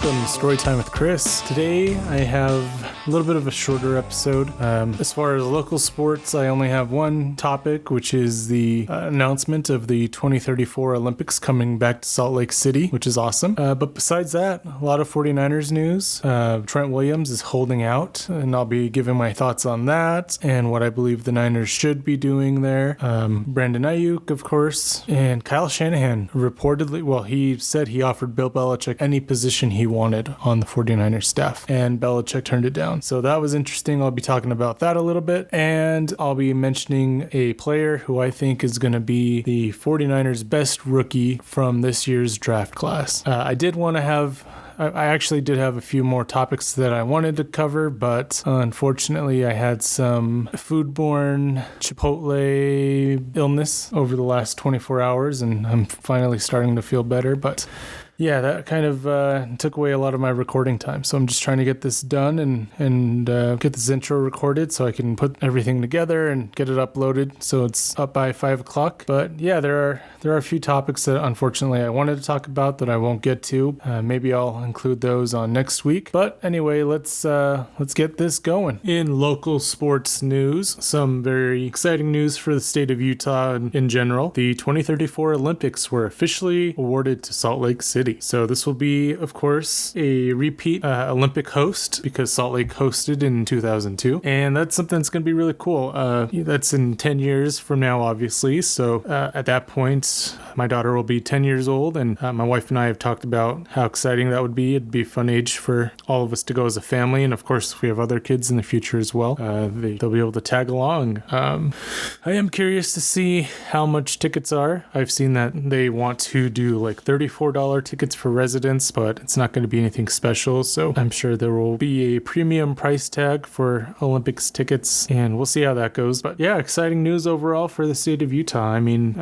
welcome to Storytime with Chris. Today I have a little bit of a shorter episode. As far as local sports, I only have one topic, which is the announcement of the 2034 Olympics coming back to Salt Lake City, which is awesome. But besides that, a lot of 49ers news. Trent Williams is holding out, and I'll be giving my thoughts on that and what I believe the Niners should be doing there. Brandon Ayuk, of course, and Kyle Shanahan reportedly, he said he offered Bill Belichick any position he wanted on the 49ers staff, and Belichick turned it down. So that was interesting. I'll be talking about that a little bit, and I'll be mentioning a player who I think is going to be the 49ers' best rookie from this year's draft class. I actually did have a few more topics that I wanted to cover, but unfortunately I had some foodborne Chipotle illness over the last 24 hours, and I'm finally starting to feel better, but yeah, that kind of took away a lot of my recording time. So I'm just trying to get this done and get this intro recorded so I can put everything together and get it uploaded so it's up by 5 o'clock. But yeah, there are a few topics that unfortunately I wanted to talk about that I won't get to. Maybe I'll include those on next week. But anyway, let's get this going. In local sports news, some very exciting news for the state of Utah in general. The 2034 Olympics were officially awarded to Salt Lake City. So this will be, of course, a repeat Olympic host because Salt Lake hosted in 2002. And that's something that's going to be really cool. That's in 10 years from now, obviously. So at that point, my daughter will be 10 years old. And my wife and I have talked about how exciting that would be. It'd be a fun age for all of us to go as a family. And of course, if we have other kids in the future as well, they'll be able to tag along. I am curious to see how much tickets are. I've seen that they want to do like $34 tickets for residents, but it's not going to be anything special. So I'm sure there will be a premium price tag for Olympics tickets, and we'll see how that goes. But yeah, exciting news overall for the state of Utah. I mean,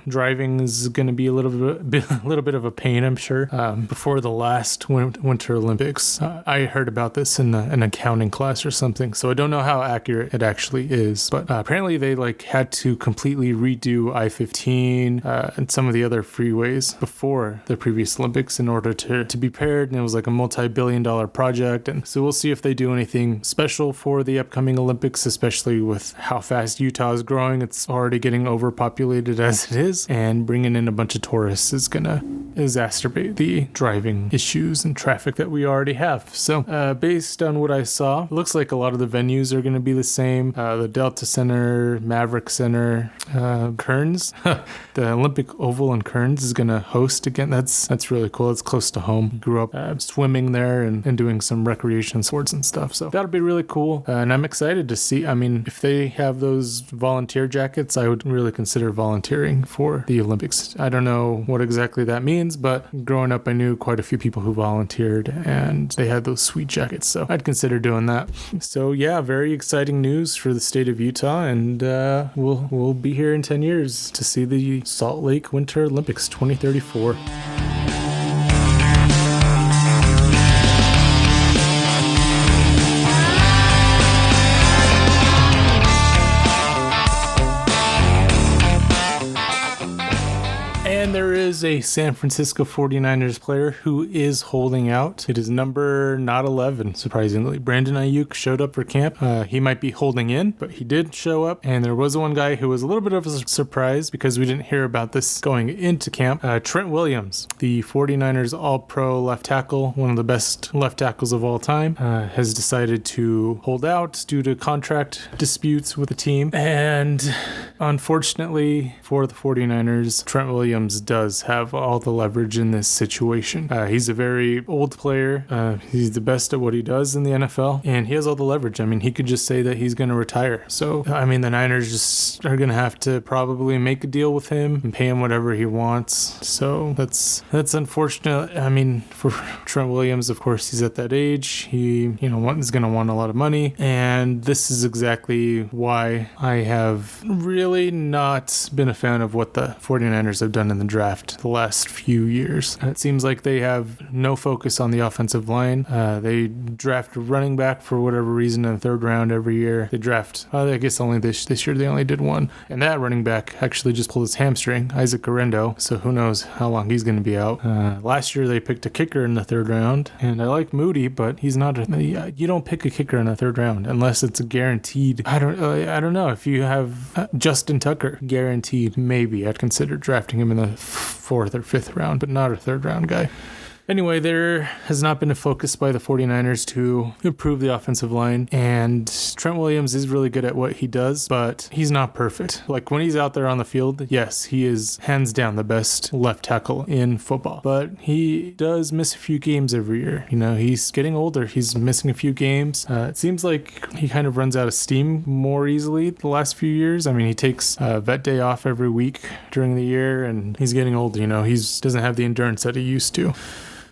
driving is going to be a little bit of a pain, I'm sure. Before the last Winter Olympics, I heard about this in an accounting class or something, so I don't know how accurate it actually is. But apparently they had to completely redo I-15 and some of the other freeways before the previous Olympics in order to be paired, and it was like a multi-billion-dollar project. And so we'll see if they do anything special for the upcoming Olympics, especially with how fast Utah is growing. It's already getting overpopulated as it is, and bringing in a bunch of tourists is gonna exacerbate the driving issues and traffic that we already have. So based on what I saw, it looks like a lot of the venues are going to be the same. The Delta Center, Maverick Center, Kearns, the Olympic Oval in Kearns is going to host again. That's really cool. It's close to home. Grew up swimming there and doing some recreation sports and stuff. So that'll be really cool. And I'm excited to see. I mean, if they have those volunteer jackets, I would really consider volunteering for the Olympics. I don't know what exactly that means, but growing up, I knew quite a few people who volunteered and they had those sweet jackets. So I'd consider doing that. So yeah, very exciting news for the state of Utah. And we'll be here in 10 years to see the Salt Lake Winter Olympics 2034. And there is a San Francisco 49ers player who is holding out. It is number not 11, surprisingly. Brandon Ayuk showed up for camp. He might be holding in, but he did show up. And there was one guy who was a little bit of a surprise because we didn't hear about this going into camp. Trent Williams, the 49ers all-pro left tackle, one of the best left tackles of all time, has decided to hold out due to contract disputes with the team. And unfortunately for the 49ers, Trent Williams does have all the leverage in this situation. He's a very old player. He's the best at what he does in the NFL, and he has all the leverage. I mean, he could just say that he's going to retire. So, I mean, the Niners just are going to have to probably make a deal with him and pay him whatever he wants. So that's unfortunate. I mean, for Trent Williams, of course, he's at that age. He, is going to want a lot of money, and this is exactly why I have really not been a fan of what the 49ers have done in in the draft the last few years. It seems like they have no focus on the offensive line. They draft a running back for whatever reason in the third round every year. They draft, I guess only this year they only did one. And that running back actually just pulled his hamstring, Isaac Guerrero. So who knows how long he's going to be out. Last year they picked a kicker in the third round. And I like Moody, but he's not you don't pick a kicker in the third round unless it's a guaranteed. I don't know. If you have Justin Tucker guaranteed, maybe I'd consider drafting him in the fourth or fifth round, but not a third round guy. Anyway, there has not been a focus by the 49ers to improve the offensive line, and Trent Williams is really good at what he does, but he's not perfect. Like when he's out there on the field, yes, he is hands down the best left tackle in football, but he does miss a few games every year. You know, he's getting older. He's missing a few games. It seems like he kind of runs out of steam more easily the last few years. I mean, he takes a vet day off every week during the year, and he's getting older. You know, he doesn't have the endurance that he used to.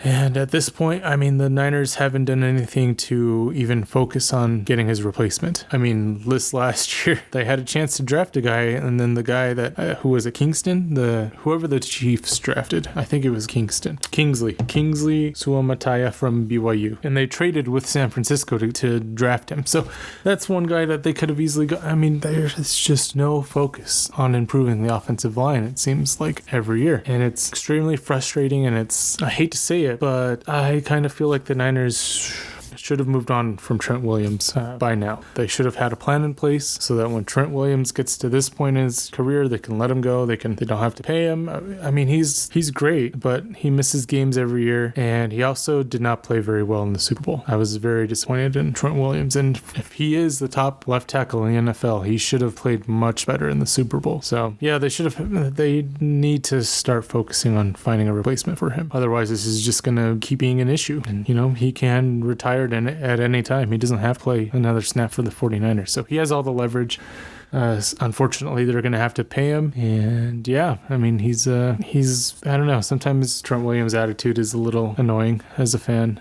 And at this point, I mean, the Niners haven't done anything to even focus on getting his replacement. I mean, this last year, they had a chance to draft a guy, and then the guy that, who was it, Kingston? Whoever the Chiefs drafted, I think it was Kingsley Suamataya from BYU. And they traded with San Francisco to draft him. So that's one guy that they could have easily got. I mean, there's just no focus on improving the offensive line, it seems like, every year. And it's extremely frustrating, and I hate to say it, but I kind of feel like the Niners should have moved on from Trent Williams by now. They should have had a plan in place so that when Trent Williams gets to this point in his career, they can let him go. They don't have to pay him. I mean, he's great, but he misses games every year, and he also did not play very well in the Super Bowl. I was very disappointed in Trent Williams, and if he is the top left tackle in the NFL, he should have played much better in the Super Bowl. So yeah, they need to start focusing on finding a replacement for him. Otherwise, this is just going to keep being an issue, and you know, he can retire at any time. He doesn't have to play another snap for the 49ers. So he has all the leverage. Unfortunately, they're going to have to pay him. And yeah, I mean, he's I don't know. Sometimes Trent Williams' attitude is a little annoying as a fan.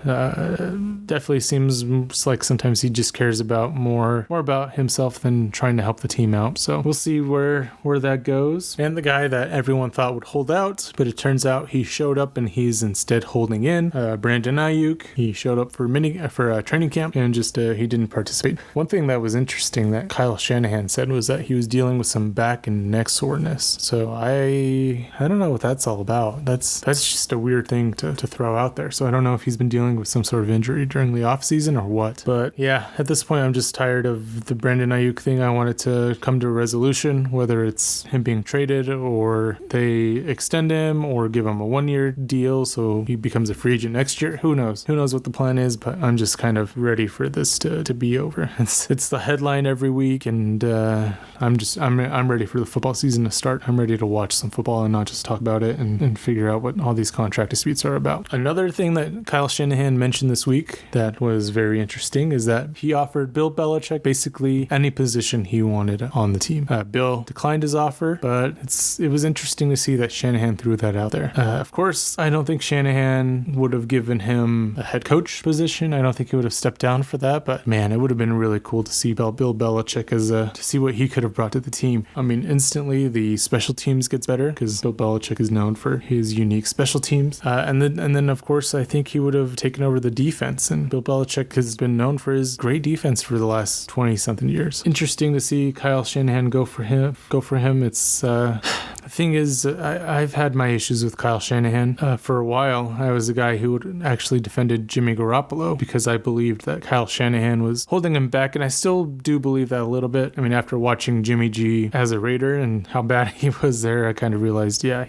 Definitely seems like sometimes he just cares about more about himself than trying to help the team out. So we'll see where that goes. And the guy that everyone thought would hold out, but it turns out he showed up and he's instead holding in. Brandon Ayuk. He showed up for training camp and just he didn't participate. One thing that was interesting that Kyle Shanahan said was that he was dealing with some back and neck soreness. So I don't know what that's all about. That's just a weird thing to throw out there. So I don't know if he's been dealing with some sort of injury during the off season or what. But yeah, at this point, I'm just tired of the Brandon Ayuk thing. I want it to come to a resolution, whether it's him being traded or they extend him or give him a 1-year deal so he becomes a free agent next year. Who knows? Who knows what the plan is? But I'm just kind of ready for this to be over. It's the headline every week, and I'm ready for the football season to start. I'm ready to watch some football and not just talk about it and figure out what all these contract disputes are about. Another thing that Kyle Shanahan mentioned this week that was very interesting is that he offered Bill Belichick basically any position he wanted on the team. Bill declined his offer, but it was interesting to see that Shanahan threw that out there. Of course, I don't think Shanahan would have given him a head coach position. I don't think he would have stepped down for that, but man, it would have been really cool to see Bill Belichick to see what he could have brought to the team. I mean, instantly the special teams gets better because Bill Belichick is known for his unique special teams. And then of course, I think he would have taken over the defense, and Bill Belichick has been known for his great defense for the last 20 something years. Interesting to see Kyle Shanahan go for him. It's the thing is, I've had my issues with Kyle Shanahan. For a while, I was a guy who actually defended Jimmy Garoppolo because I believed that Kyle Shanahan was holding him back, and I still do believe that a little bit. I mean, after watching Jimmy G as a Raider and how bad he was there, I kind of realized, yeah,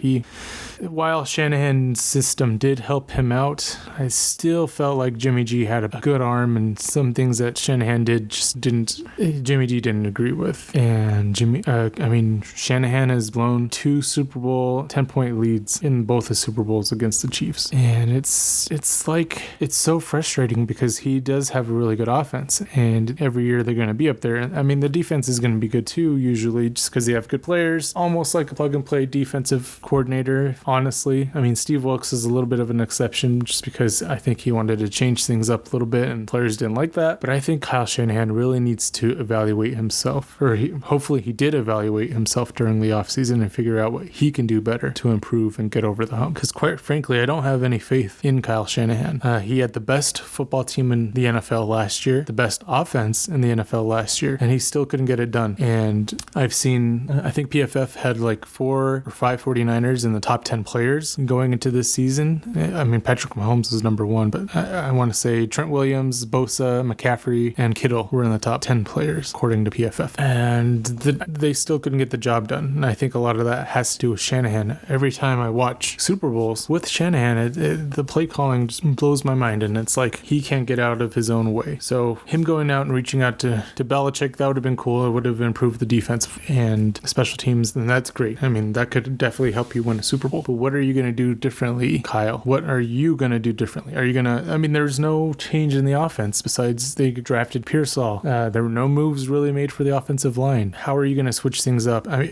while Shanahan's system did help him out, I still felt like Jimmy G had a good arm, and some things that Shanahan did Jimmy G didn't agree with. And Shanahan has blown 2 Super Bowl 10-point leads in both the Super Bowls against the Chiefs. And it's so frustrating because he does have a really good offense, and every year they're going to be up there. I mean, the defense is going to be good too, usually, just because they have good players, almost like a plug-and-play defensive coordinator, honestly. I mean, Steve Wilkes is a little bit of an exception just because I think he wanted to change things up a little bit and players didn't like that. But I think Kyle Shanahan really needs to evaluate himself, or hopefully he did evaluate himself during the offseason and figure figure out what he can do better to improve and get over the hump. Because quite frankly, I don't have any faith in Kyle Shanahan. He had the best football team in the NFL last year, the best offense in the NFL last year, and he still couldn't get it done. And I've seen, I think PFF had like 4 or 5 49ers in the top 10 players going into this season. I mean, Patrick Mahomes was number 1, but I want to say Trent Williams, Bosa, McCaffrey, and Kittle were in the top 10 players, according to PFF. And they still couldn't get the job done. And I think a lot of that has to do with Shanahan. Every time I watch Super Bowls with Shanahan, the play calling just blows my mind. And it's like he can't get out of his own way. So him going out and reaching out to Belichick, that would have been cool. It would have improved the defense and special teams. And that's great. I mean, that could definitely help you win a Super Bowl. But what are you going to do differently, Kyle? What are you going to do differently? Are you going to, I mean, there's no change in the offense besides they drafted Pearsall. There were no moves really made for the offensive line. How are you going to switch things up? I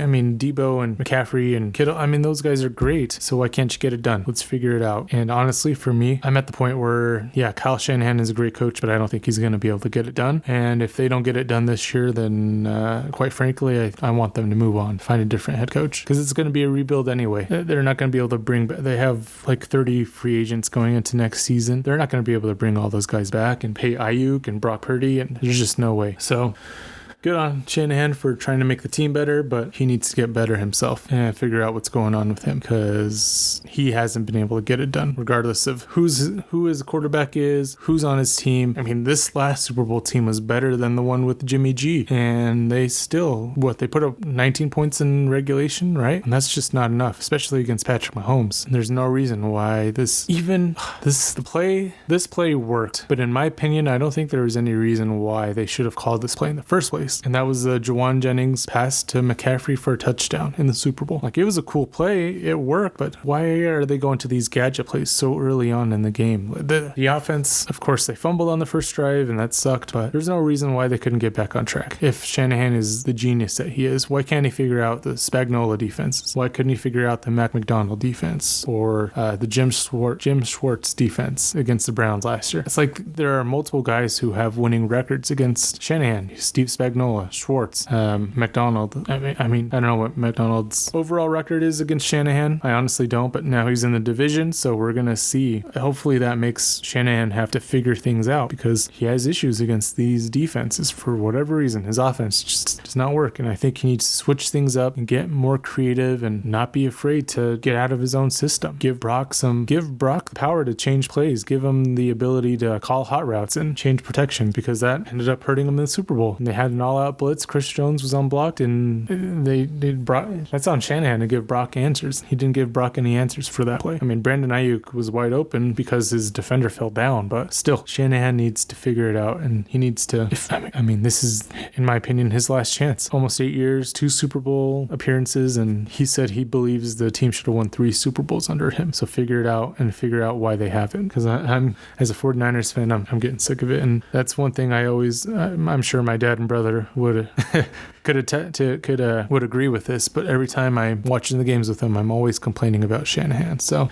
mean, Debo and McCaffrey and Kittle, I mean, those guys are great. So why can't you get it done? Let's figure it out. And honestly, for me, I'm at the point where, yeah, Kyle Shanahan is a great coach, but I don't think he's going to be able to get it done. And if they don't get it done this year, then quite frankly, I want them to move on, find a different head coach, because it's going to be a rebuild anyway. They're not going to be able to bring back, they have like 30 free agents going into next season. They're not going to be able to bring all those guys back and pay Ayuk and Brock Purdy, and there's just no way. So good on Shanahan for trying to make the team better, but he needs to get better himself and figure out what's going on with him, because he hasn't been able to get it done, regardless of who his quarterback is, who's on his team. I mean, this last Super Bowl team was better than the one with Jimmy G, and they still, they put up 19 points in regulation, right? And that's just not enough, especially against Patrick Mahomes. And there's no reason why this play worked, but in my opinion, I don't think there was any reason why they should have called this play in the first place. And that was the Jawan Jennings pass to McCaffrey for a touchdown in the Super Bowl. Like, it was a cool play. It worked, but why are they going to these gadget plays so early on in the game? The offense, of course, they fumbled on the first drive, and that sucked, but there's no reason why they couldn't get back on track. If Shanahan is the genius that he is, why can't he figure out the Spagnuolo defense? Why couldn't he figure out the Mac McDonald defense or the Jim Schwartz defense against the Browns last year? It's like there are multiple guys who have winning records against Shanahan. Steve Spagnuolo, Schwartz, McDonald. I mean, I don't know what McDonald's overall record is against Shanahan. I honestly don't, but now he's in the division, so we're going to see. Hopefully that makes Shanahan have to figure things out, because he has issues against these defenses for whatever reason. His offense just does not work, and I think he needs to switch things up and get more creative and not be afraid to get out of his own system. Give Brock the power to change plays. Give him the ability to call hot routes and change protection, because that ended up hurting him in the Super Bowl. And they had an all-out blitz. Chris Jones was unblocked, and they brought. That's on Shanahan to give Brock answers. He didn't give Brock any answers for that play. I mean, Brandon Ayuk was wide open because his defender fell down, but still, Shanahan needs to figure it out, and he needs to. This is, in my opinion, his last chance. Almost 8 years, 2 Super Bowl appearances, and he said he believes the team should have won 3 Super Bowls under him. So figure it out and figure out why they haven't. Because I'm, as a 49ers fan, I'm getting sick of it, and that's one thing I'm sure my dad and brother would would agree with this, but every time I'm watching the games with them, I'm always complaining about Shanahan. So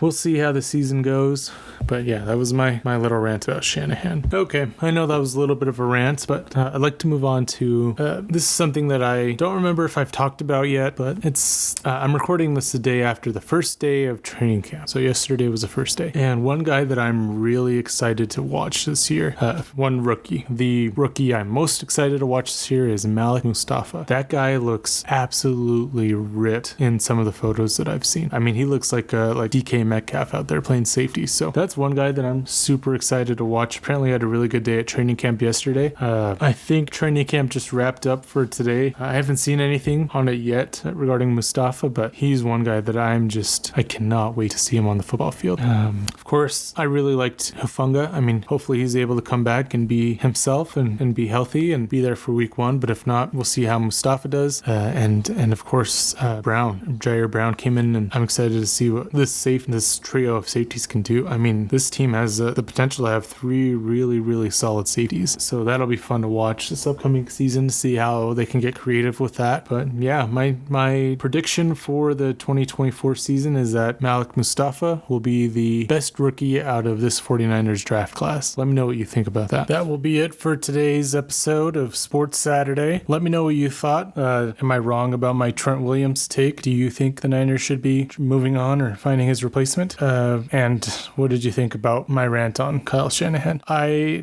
we'll see how the season goes. But yeah, that was my little rant about Shanahan. Okay, I know that was a little bit of a rant, but I'd like to move on to this is something that I don't remember if I've talked about yet, but it's I'm recording this the day after the first day of training camp. So yesterday was the first day, and one guy that I'm really excited to watch this year, one rookie. The rookie I'm most excited to watch this year is Malik Mustafa. That guy looks absolutely ripped in some of the photos that I've seen. I mean, he looks like DK Metcalf out there playing safety. So that's one guy that I'm super excited to watch. Apparently, I had a really good day at training camp yesterday. I think training camp just wrapped up for today. I haven't seen anything on it yet regarding Mustafa, but he's one guy that I cannot wait to see him on the football field. Of course, I really liked Hufanga. I mean, hopefully he's able to come back and be himself and be healthy and be there for week 1. But if not, we'll see how Mustafa does. And of course, Jair Brown came in, and I'm excited to see what this trio of safeties can do. I mean, this team has the potential to have 3 really, really solid safeties. So that'll be fun to watch this upcoming season to see how they can get creative with that. But yeah, my prediction for the 2024 season is that Malik Mustafa will be the best rookie out of this 49ers draft class. Let me know what you think about that. That will be it for today's episode of Sports Saturday. way. Let me know what you thought. Am I wrong about my Trent Williams take? Do you think the Niners should be moving on or finding his replacement? And what did you think about my rant on Kyle Shanahan? I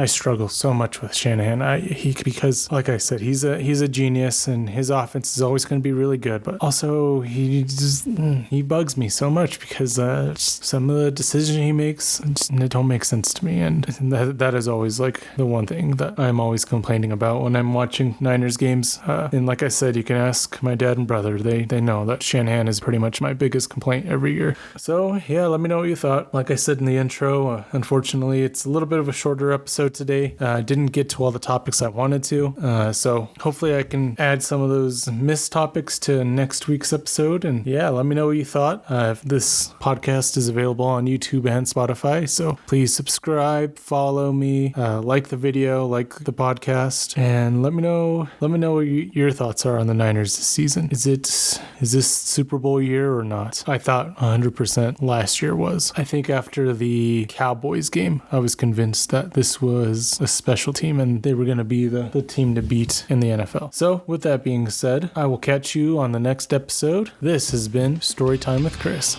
struggle so much with Shanahan. Because like I said, he's a genius, and his offense is always going to be really good. But also he bugs me so much because some of the decisions he makes it don't make sense to me, and that is always like the one thing that I'm always complaining about when I'm watching Niners games. And like I said, you can ask my dad and brother. They know that Shanahan is pretty much my biggest complaint every year. So yeah, let me know what you thought. Like I said in the intro, unfortunately, it's a little bit of a shorter episode today. I didn't get to all the topics I wanted to. So hopefully I can add some of those missed topics to next week's episode. And yeah, let me know what you thought. This podcast is available on YouTube and Spotify, so please subscribe, follow me, like the video, like the podcast, and let me know what your thoughts are on the Niners this season. Is this Super Bowl year or not? I thought 100% last year was. I think after the Cowboys game, I was convinced that this was a special team and they were going to be the team to beat in the NFL. So with that being said, I will catch you on the next episode. This has been Storytime with Chris.